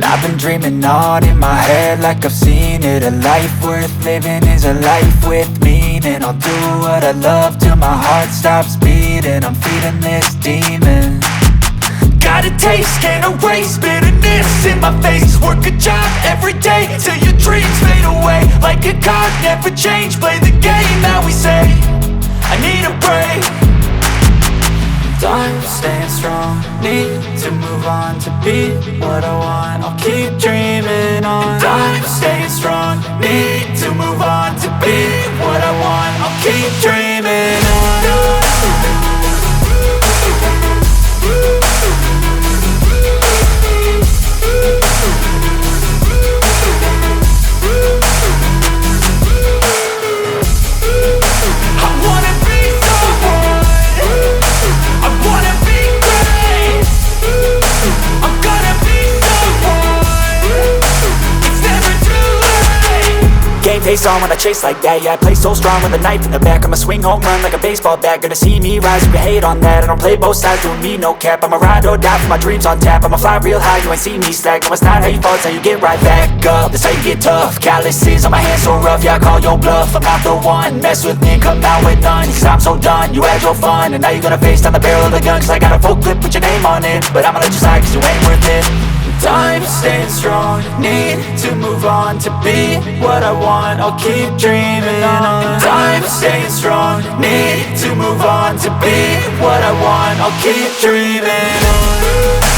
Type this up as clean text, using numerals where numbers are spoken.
I've been dreaming on in my head like I've seen it. A life worth living is a life with meaning. I'll do what I love till my heart stops beating. I'm feeding this demon. Got a taste, can't erase bitterness in my face. Work a job every day till your dreams fade away. Like a card, never change, play the game that we say. I need a break. Time staying strong, need to move on to be what I want. I'll keep dreaming on. Time staying strong, need to move on to be what I want. I'll keep dreaming on. Game face on when I chase like that. Yeah, I play so strong with a knife in the back. I'ma swing home run like a baseball bat. Gonna see me rise, you can hate on that. I don't play both sides, doing me no cap. I'ma ride or die for my dreams on tap. I'ma fly real high, you ain't see me slack. No, it's not how you fall, it's how you get right back up. That's how you get tough. Calluses on my hands so rough, yeah, I call your bluff. I'm not the one, mess with me and come out with none. Cause I'm so done, you had your fun. And now you're gonna face down the barrel of the gun. Cause I got a full clip with your name on it. But I'ma let you slide cause you ain't worth it. Time staying strong, need to move on to be what I want. I'll keep dreaming on. Time staying strong, need to move on to be what I want. I'll keep dreaming on.